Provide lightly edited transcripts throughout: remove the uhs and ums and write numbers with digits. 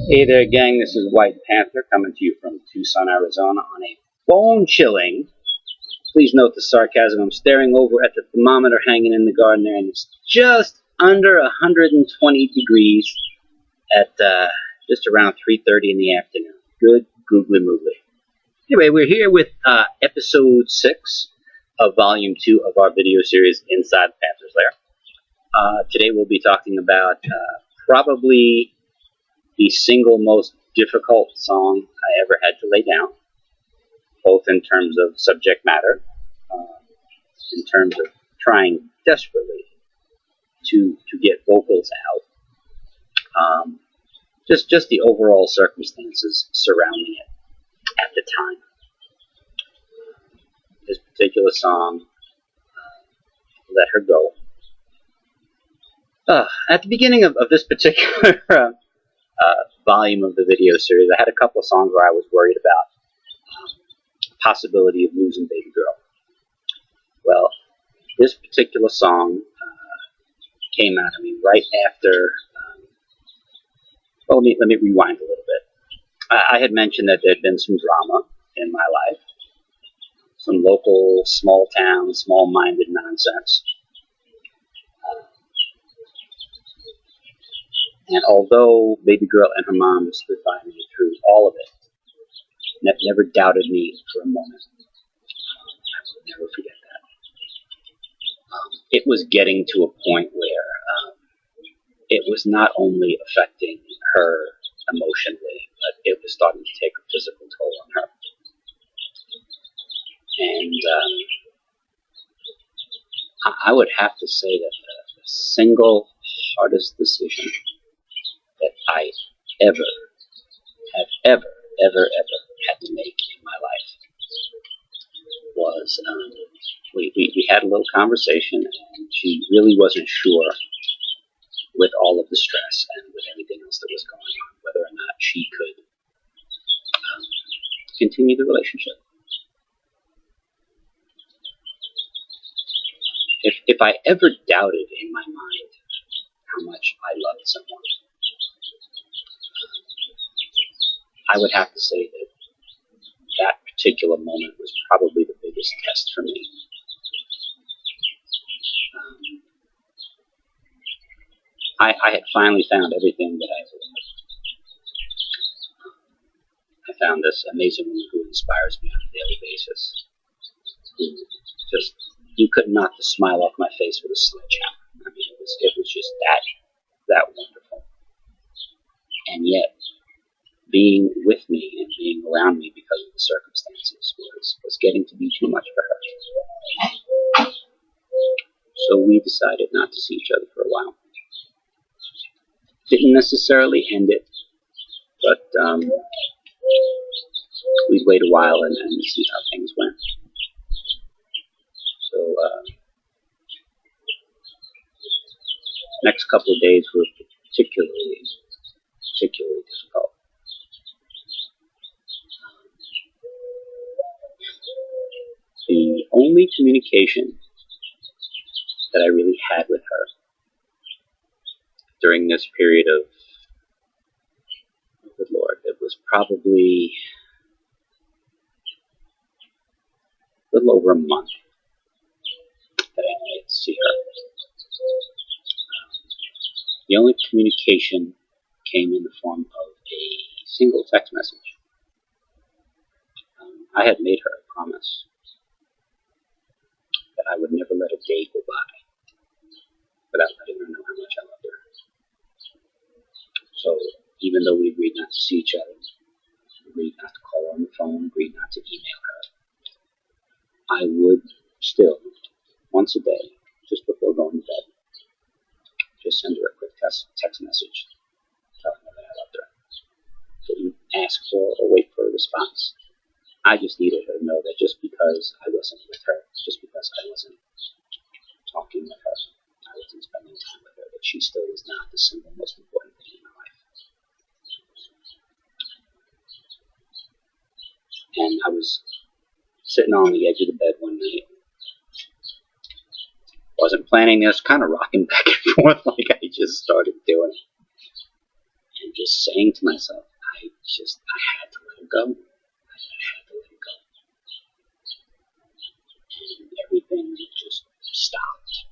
Hey there, gang. This is White Panther coming to you from Tucson, Arizona on a bone-chilling. Please note the sarcasm. I'm staring over at the thermometer hanging in the garden there, and it's just under 120 degrees at just around 3:30 in the afternoon. Good googly moogly. Anyway, we're here with episode 6 of volume 2 of our video series Inside the Panther's Lair. Today we'll be talking about probably the single most difficult song I ever had to lay down, both in terms of subject matter, in terms of trying desperately to get vocals out, just the overall circumstances surrounding it at the time. This particular song, Let Her Go. At the beginning of this particular volume of the video series, I had a couple of songs where I was worried about the possibility of losing Baby Girl. Well, this particular song came out of me right after. Well, let me rewind a little bit. I had mentioned that there had been some drama in my life, some local, small town, small-minded nonsense. And although Baby Girl and her mom stood by me through all of it, never doubted me for a moment, I will never forget that. It was getting to a point where it was not only affecting her emotionally, but it was starting to take a physical toll on her. And I would have to say that the single hardest decision that I ever had to make in my life was we had a little conversation, and she really wasn't sure, with all of the stress and with everything else that was going on, whether or not she could continue the relationship. If I ever doubted in my mind how much I loved someone, I would have to say that that particular moment was probably the biggest test for me. I had finally found everything that I wanted. I found this amazing woman who inspires me on a daily basis. Who just, you could knock the smile off my face with a sledgehammer. I mean, it was just that wonderful. And yet, being with me and being around me because of the circumstances was getting to be too much for her. So we decided not to see each other for a while. Didn't necessarily end it, but we'd wait a while and see how things went. So next couple of days were particularly difficult. The only communication that I really had with her during this period of, good Lord, it was probably a little over a month that I needed to see her. The only communication came in the form of a single text message. I had made her a promise that I would never let a day go by without letting her know how much I loved her. So even though we agreed not to see each other, agreed not to call her on the phone, agreed not to email her, I would still, once a day, just before going to bed, just send her a quick text message telling her that I loved her. Didn't ask for or wait for a response. I just needed her to know that just because I wasn't with her, just because I wasn't talking with her, I wasn't spending time with her, that she still was not the single most important thing in my life. And I was sitting on the edge of the bed one night. Wasn't planning this, kind of rocking back and forth like I just started doing. And and just saying to myself, I had to let it go. I had to let it go. And everything just stopped.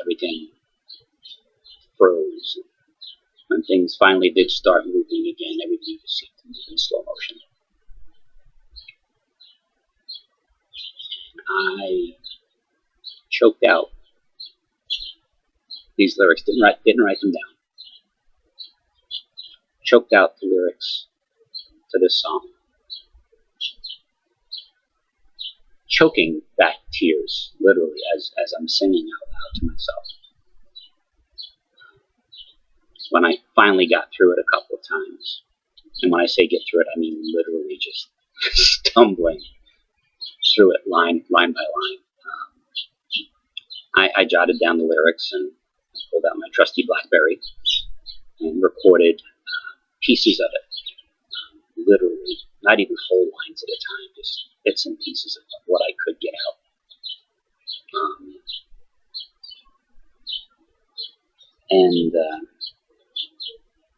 Everything froze. When things finally did start moving again, everything just seemed to move in slow motion. And I choked out these lyrics, didn't write them down. Choked out the lyrics to this song. Choking back tears, literally, as I'm singing out loud to myself. When I finally got through it a couple of times, and when I say get through it, I mean literally just stumbling through it line by line. I jotted down the lyrics and pulled out my trusty BlackBerry and recorded pieces of it. Literally, not even whole lines at a time, just bits and pieces of what I could get out.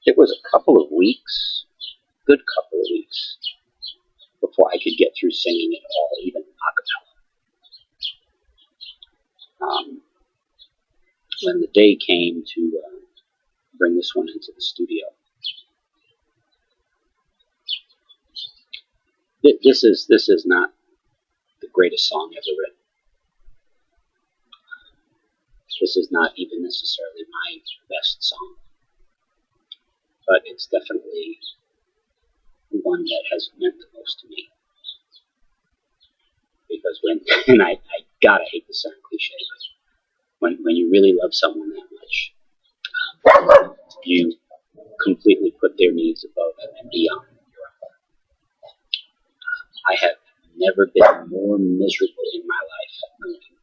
It was a couple of weeks, good couple of weeks, before I could get through singing it all, even a cappella. When the day came to bring this one into the studio, this is not the greatest song ever written. This is not even necessarily my best song, but it's definitely one that has meant the most to me. Because and I gotta hate to sound cliche, but when you really love someone that much, you completely put their needs above and beyond your own. I have never been more miserable in my life knowing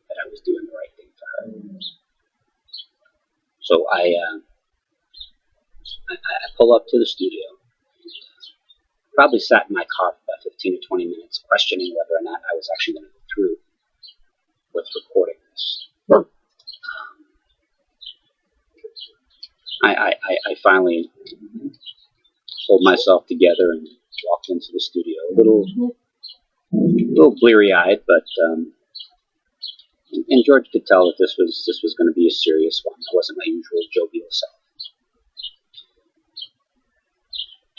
that I was doing the right thing for her. So I pull up to the studio, probably sat in my car for about 15 or 20 minutes questioning whether or not I was actually going to go through with recording this. I finally pulled myself together and walked into the studio, a little bleary-eyed, but and George could tell that this was going to be a serious one. It wasn't my usual jovial self.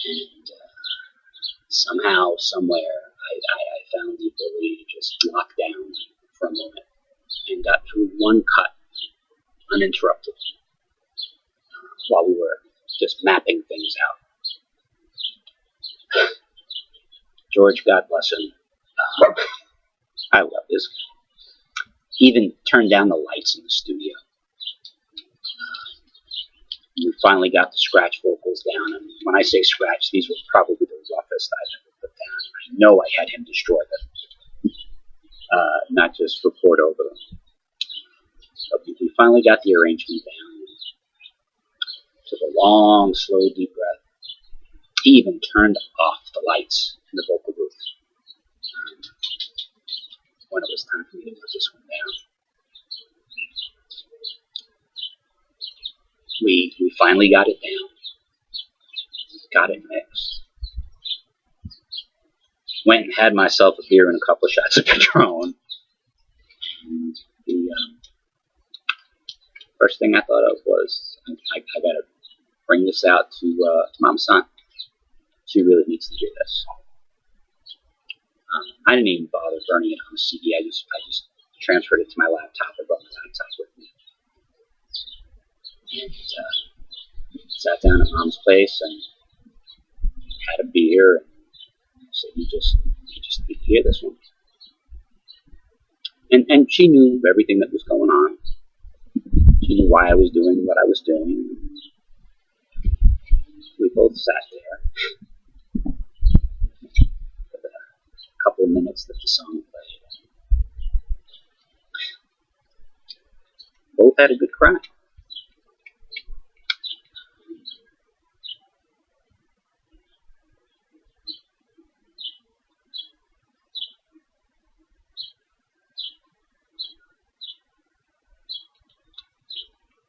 And somehow, somewhere, I found the ability to just lock down for a moment and got through one cut uninterrupted while we were just mapping things out. George, God bless him, I love this guy. He even turned down the lights in the studio. We finally got the scratch vocals down, and when I say scratch, these were probably the roughest I've ever put down. I know I had him destroy them, not just report over them. So we finally got the arrangement down. Took a long, slow, deep breath. He even turned off the lights in the vocal booth when it was time for me to put this one down. We finally got it down. Got it mixed. Went and had myself a beer and a couple of shots of Patron. And the first thing I thought of was, I gotta bring this out to Mom's son. She really needs to hear this. I didn't even bother burning it on a CD. I just transferred it to my laptop. I brought my laptop with me. And sat down at Mom's place and had a beer. And said, "You just need to hear this one." And she knew everything that was going on. She knew why I was doing what I was doing. We both sat there for the couple of minutes that the song played. Both had a good cry.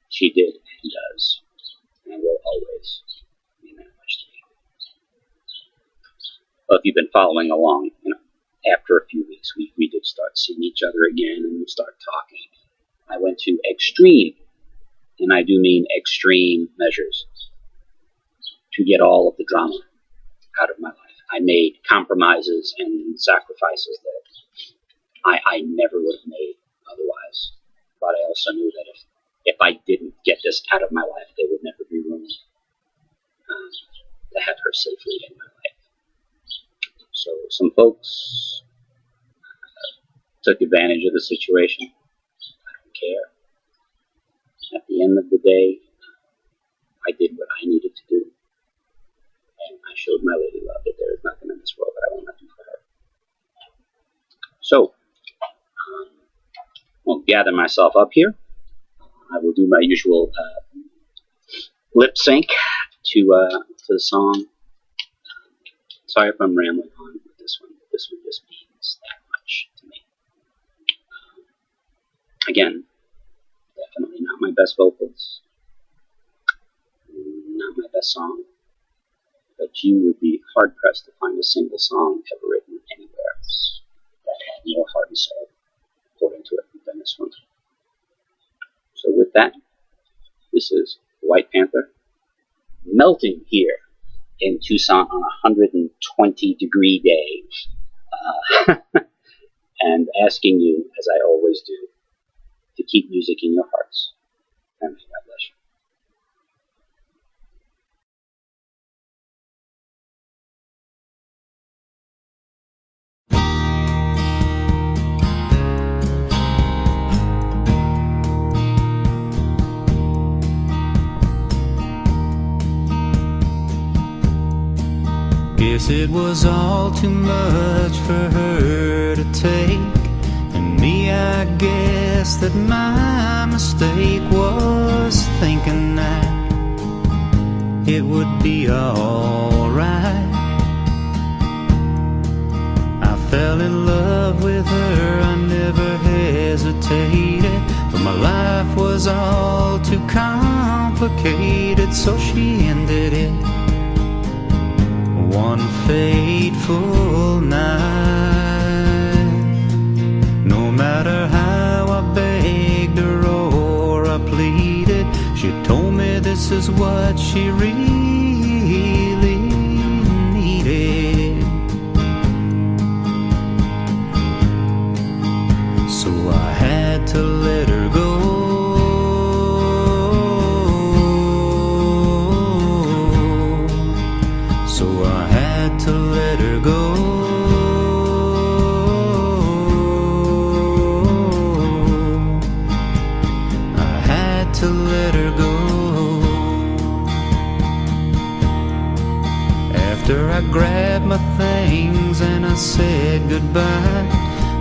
She did and does. always mean that much to me. Well, if you've been following along, after a few weeks, we did start seeing each other again and we start talking. I went to extreme, and I do mean extreme measures, to get all of the drama out of my life. I made compromises and sacrifices that I never would have made otherwise. But I also knew that if I didn't get this out of my life, there would never be room to have her safely in my life. So some folks took advantage of the situation. I don't care. At the end of the day, I did what I needed to do. And I showed my lady love that there is nothing in this world that I will not do for her. So, I'll gather myself up here. I will do my usual lip sync to the song. Sorry if I'm rambling on with this one. This one just means that much to me. Again, definitely not my best vocals, not my best song, but you would be hard-pressed to find a single song ever written anywhere that had more heart and soul, according to it, than this one. So with that, this is White Panther, melting here in Tucson on a 120-degree day, and asking you, as I always do, to keep music in your hearts. And may God bless you. Guess it was all too much for her to take, and me, I guess that my mistake was thinking that it would be alright. I fell in love with her, I never hesitated, but my life was all too complicated, so she ended it one fateful night. No matter how I begged her or I pleaded, she told me this is what she really needed. So I had to let her go. To let her go. I had to let her go. After I grabbed my things and I said goodbye,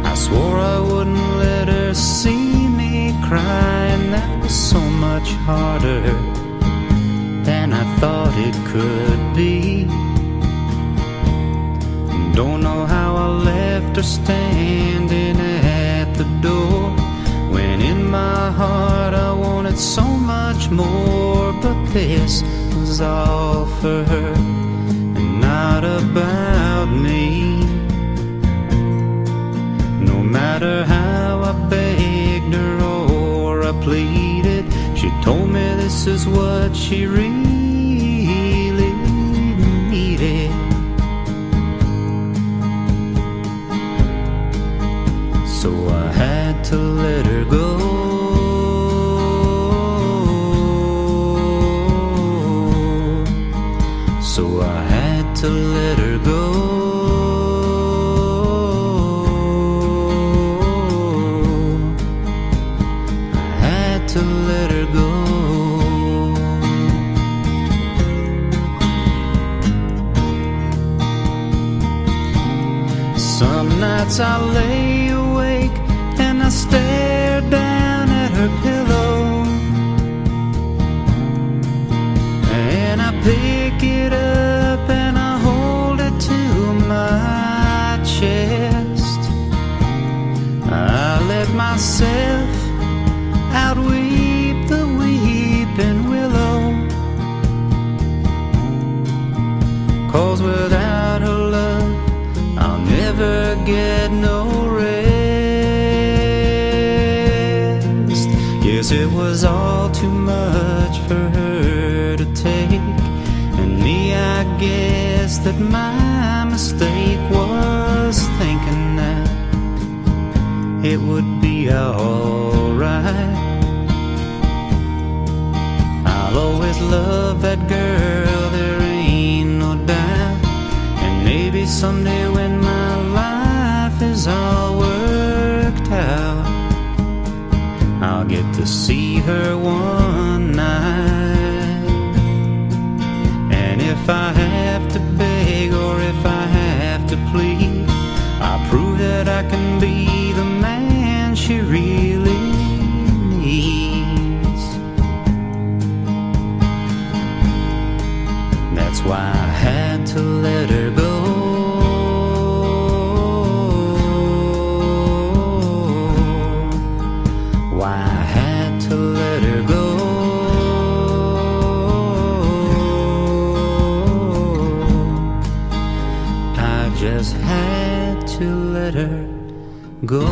I swore I wouldn't let her see me cry, and that was so much harder than I thought it could be. Don't know how I left her standing at the door, when in my heart I wanted so much more. But this was all for her and not about me. No matter how I begged her or I pleaded, she told me this is what she really needed. So I had to let her go. So I had to let her go. I had to let her go. Some nights I lay awake and I stare down at her pillow, and I pick it up and I hold it to my chest. I let myself outweep the weeping willow, Guess it was all too much for her to take. And me, I guess that my mistake was thinking that it would be alright. I'll always love that girl, there ain't no doubt. And maybe someday when my life is all worked out, I'll get to see her one night. And if I have to beg or if I have to plead, I'll prove that I can be the man she really needs. That's why I had to let her go. Why I had to let her go. I just had to let her go.